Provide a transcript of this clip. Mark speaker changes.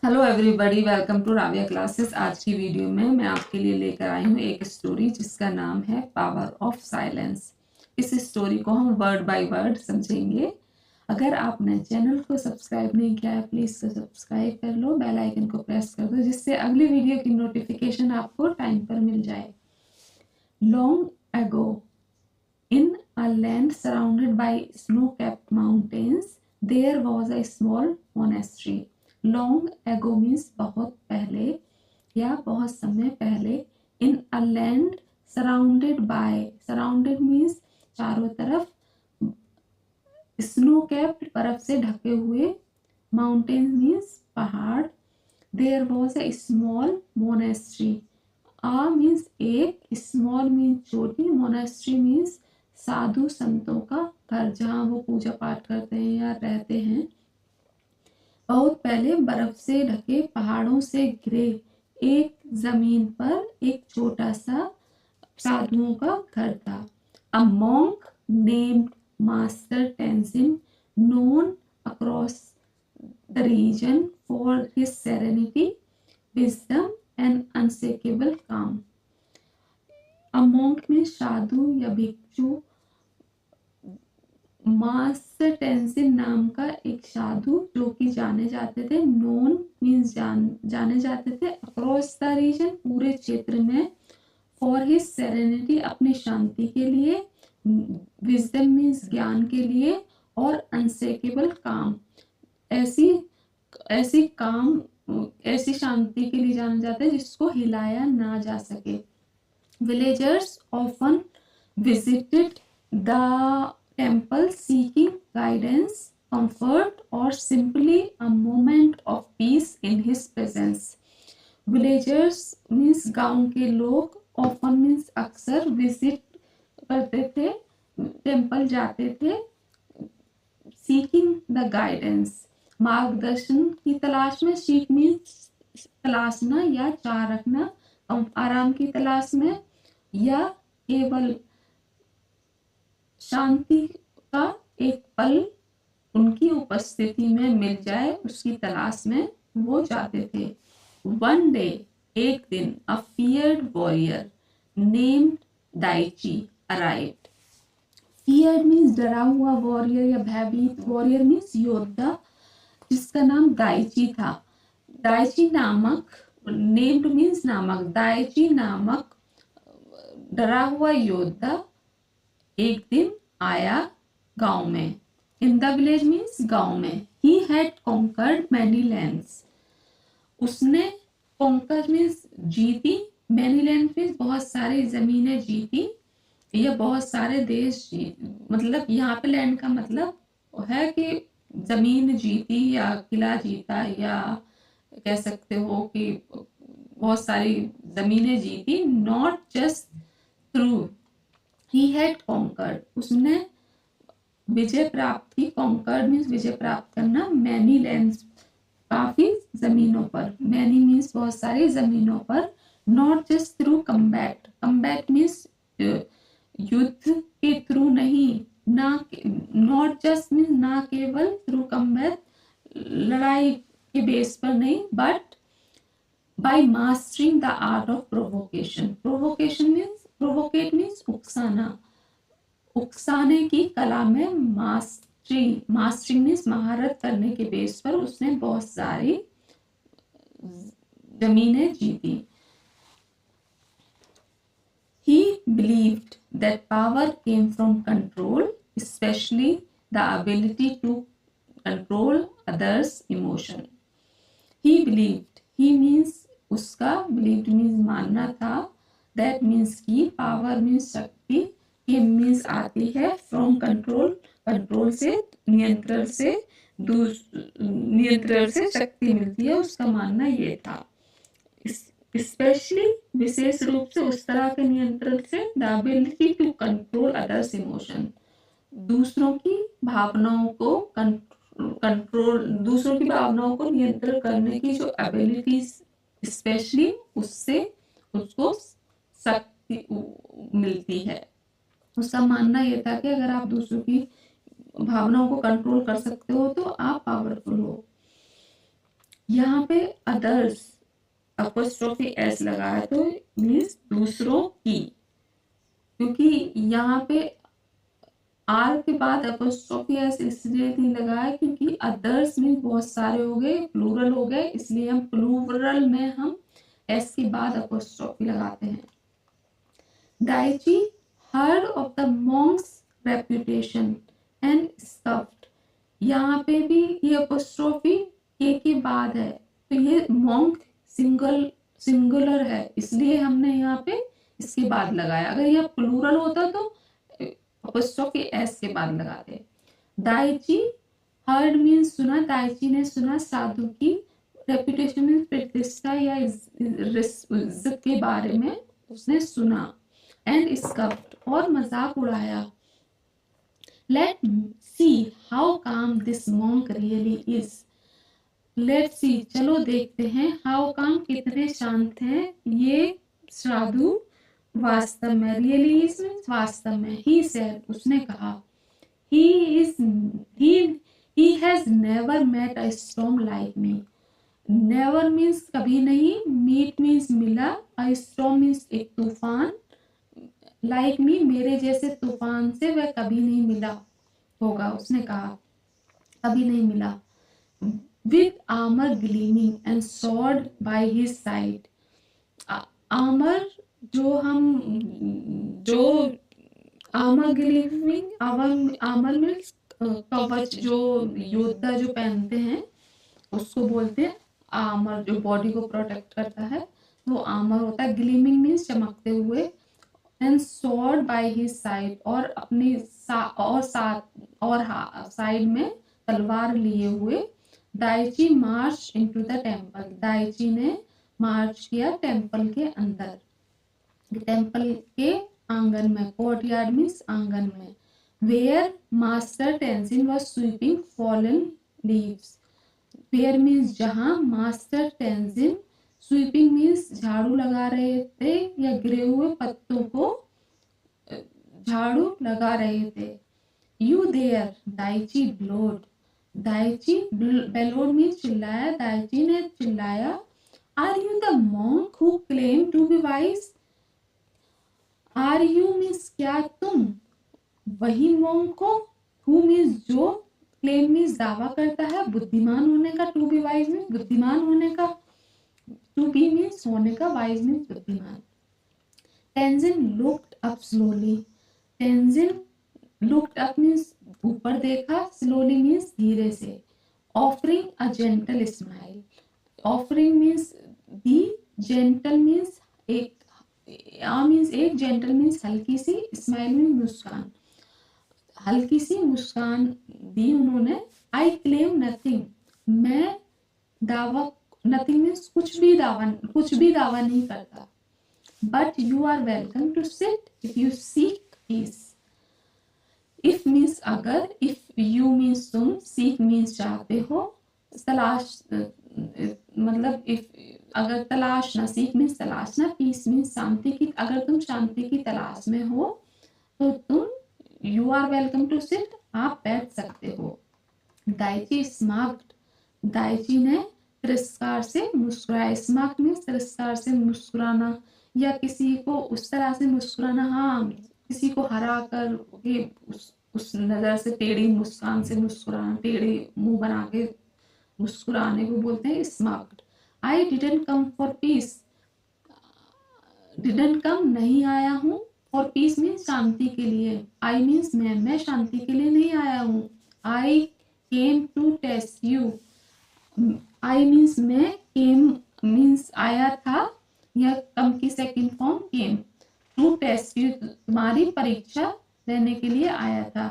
Speaker 1: Hello everybody, welcome to Raviya classes. आज की video में मैं आपके लिए लेकर आई हूँ एक स्टोरी जिसका नाम है पावर ऑफ साइलेंस। इस स्टोरी को हम वर्ड बाय वर्ड समझेंगे। अगर आपने चैनल को सब्सक्राइब नहीं किया है, प्लीज़ सब्सक्राइब कर लो, बेल आइकन को प्रेस कर दो जिससे अगली वीडियो की नोटिफिकेशन आपको टाइम पर मिल जाए। Long ago, in a land surrounded by snow-capped mountains, there was a small monastery. Long ago means बहुत पहले या बहुत समय पहले। In a land surrounded by, surrounded means चारों तरफ, snow-capped बर्फ से ढके हुए, mountains means पहाड़। There was a small monastery. A means एक, स्मॉल मीन्स छोटी, मोनेस्ट्री मीन्स साधु संतों का घर जहाँ वो पूजा पाठ करते हैं या रहते हैं। बहुत पहले बर्फ से ढके पहाड़ों से घिरे एक जमीन पर एक छोटा सा साधुओं का घर था। A monk named Master Tenzin, known across the region for his serenity, wisdom and unshakable calm. A monk में साधु या भिक्षु, मास्टर टेंजिन नाम का एक साधु जो कि जाने जाते थे, नोन मीन्स जाने जाते थे, अक्रॉस द रीजन पूरे क्षेत्र में, फॉर हिज सेरेनिटी अपनी शांति के लिए, विजडम मीन्स ज्ञान के लिए, और अनशेकेबल काम ऐसी ऐसी शांति के लिए जाना जाता है जिसको हिलाया ना जा सके। Villagers often visited the temple seeking guidance, comfort और simply a moment of peace in his presence. Villagers means गांव के लोग, ऑफन मीन्स अक्सर, विजिट करते थे, टेम्पल जाते थे, सीकिंग द गाइडेंस मार्गदर्शन की तलाश में, सीक मीन्स तलाशना या चाह रखना, आराम की तलाश में, या केवल शांति का एक पल उनकी उपस्थिति में मिल जाए उसकी तलाश में वो जाते थे। वन डे, एक दिन, a feared warrior named Daichi arrived. Fear means डरा हुआ, वॉरियर या भयभीत, वॉरियर मीन्स योद्धा, जिसका नाम दाइची था। दाइची नामक, नेम्ड मीन्स नामक, दाइची नामक डरा हुआ योद्धा एक दिन आया गांव में। इन द विलेज मीन्स गांव में। He had conquered many lands, उसने, कॉन्कर मीन्स जीती, मैनी लैंड मीन्स बहुत सारी जमीनें जीती या बहुत सारे देश मतलब यहाँ पे लैंड का मतलब है कि जमीन जीती या किला जीता, या कह सकते हो कि बहुत सारी जमीनें जीती। Not just through, he had conquered, उसने विजय प्राप्त की। कॉन्कर्ड मीन्स विजय प्राप्त करना। मैनी लैंड्स, काफी जमीनों पर, मैनी मीन्स बहुत सारी जमीनों पर। Not just through combat, combat means युद्ध के थ्रू नहीं, ना, नॉट जस्ट मीन्स ना केवल, थ्रू कम्बैट लड़ाई के बेस पर नहीं, but by mastering the art of provocation. Provocation means, provoke means उकसाना, उकसाने की कला में मास्टरिंग, मास्टरिंग मीन्स महारत करने के बेस पर उसने बहुत सारी जमीनें जीती। He believed that power came from control, especially the ability to control others' emotion. He believed, he means उसका, believed means मानना था, that means की, power means शक्ति, came means आती है, from control, कंट्रोल से, नियंत्रण से, नियंत्रण से शक्ति मिलती है, उसका मानना ये था। स्पेशली, विशेष रूप से, उस तरह के नियंत्रण से, the ability to control others emotion, दूसरों की भावनाओं को कंट्रोल, दूसरों की भावनाओं को नियंत्रण करने की जो एबिलिटीज, स्पेशली उससे उसको शक्ति मिलती है। उसका मानना यह था कि अगर आप दूसरों की भावनाओं को कंट्रोल कर सकते हो तो आप पावरफुल हो। यहाँ पे अदर्स अपोस्ट्रोफी एस लगा है तो मीन्स दूसरों की, क्योंकि यहाँ पे आर के बाद अपोस्ट्रोफी एस इसलिए नहीं लगा है क्योंकि अदर्स में बहुत सारे हो गए, प्लूरल हो गए, इसलिए हम प्लूरल में हम एस के बाद अपोस्ट्रोफी लगाते हैं। Daichi heard of the monk's reputation and scoffed। यहाँ पे भी ये अपोस्ट्रोफी के बाद है, तो ये monk सिंगुलर है, इसलिए हमने यहाँ पे इसके बाद लगाया। अगर यह प्लूरल होता तो अपोस्ट्रोफी एस के बाद लगाते। दाइची हर्ड मीन्स सुना, दाइची ने सुना साधु की रेपुटेशन मीन्स प्रतिष्ठा या इज्जत के बारे में उसने सुना। एंड स्कफ्ड और मजाक उड़ाया। लेट सी हाउ काम this monk really is. Let see चलो देखते हैं, हाउ काम कितने शांत हैं ये साधु वास्तव में, रियली इज वास्तव में। ही सेड उसने कहा, he has never met a storm like me। never means कभी नहीं, meet means मिला, a storm means एक तूफान, like me मेरे जैसे तूफान से वह कभी नहीं मिला होगा। उसने कहा कभी नहीं मिला। with armor gleaming and sword by his side। आमर जो आर्मर ग्लीमिंग, आर्मर मीन्स कवच, जो योद्धा जो पहनते हैं उसको बोलते हैं आर्मर, जो बॉडी को प्रोटेक्ट करता है वो आर्मर होता है। ग्लीमिंग मीन्स चमकते हुए, and sword by his side और अपनी साइड में तलवार लिए हुए। Daiichi March into the temple. Daiichi ने मार्च किया टेम्पल के अंदर, टेम्पल के आंगन में। कोर्टयार्ड मीन्स आंगन में। Where master Tenzin was sweeping fallen leaves. Where means जहां, मास्टर टेंजिन, स्वीपिंग मीन्स झाड़ू लगा रहे थे या गिरे हुए पत्तों को झाड़ू लगा रहे थे। You there, Daichi bellowed. Daichi bellowed means चिल्लाया, दाइची ने चिल्लाया। Are you the monk who claim to be wise. Are you means क्या तुम वही मॉन्क हो, हु मीन्स जो, क्लेम मीन्स दावा करता है बुद्धिमान होने का, टू बी वाइज मीन्स बुद्धिमान होने का, टू बी मीन्स होने का, वाइज मीन्स बुद्धिमान। Tenzin looked up slowly. Tenzin looked up means ऊपर देखा, स्लोली मीन्स धीरे से। Offering a gentle smile. Offering means the, gentle means एक, मीन्स एक, जेंटल मीन्स हल्की सी, स्माइल मीन्स मुस्कान, हल्की सी मुस्कान दी उन्होंने। आई क्लेम नथिंग, मैं दावा, नथिंग मीन्स कुछ भी दावा नहीं करता। But you are welcome to sit if you seek peace. If means अगर, इफ यू मीन्स तुम, सीक मीन्स चाहते हो, तलाश मतलब इफ अगर तलाशना, सीक मीन्स तलाशना, पीस मीन्स शांति की, अगर तुम शांति की तलाश में हो तो तुम, you are welcome to sit, आप बैठ सकते हो। Daiichi smart. दाइची ने तिरस्कार से मुस्कुराया। स्मार्ट मीन्स तिरस्कार से मुस्कुराना या किसी को उस तरह से मुस्कुराना, हाँ किसी को हरा कर उस नजर से टेढ़ी मुस्कान से मुस्कुराना, टेढ़ी मुंह बना के मुस्कुराने को बोलते हैं smart. I didn't come for piece. Didn't come नहीं आया हूँ, फॉर पीस मीन्स शांति के लिए। आई मीन्स मैं शांति के लिए नहीं आया हूँ। I came to test you. I means मैं, केम मीन्स आया था, यह कम की second form came. To test you तुम्हारी परीक्षा लेने के लिए आया था।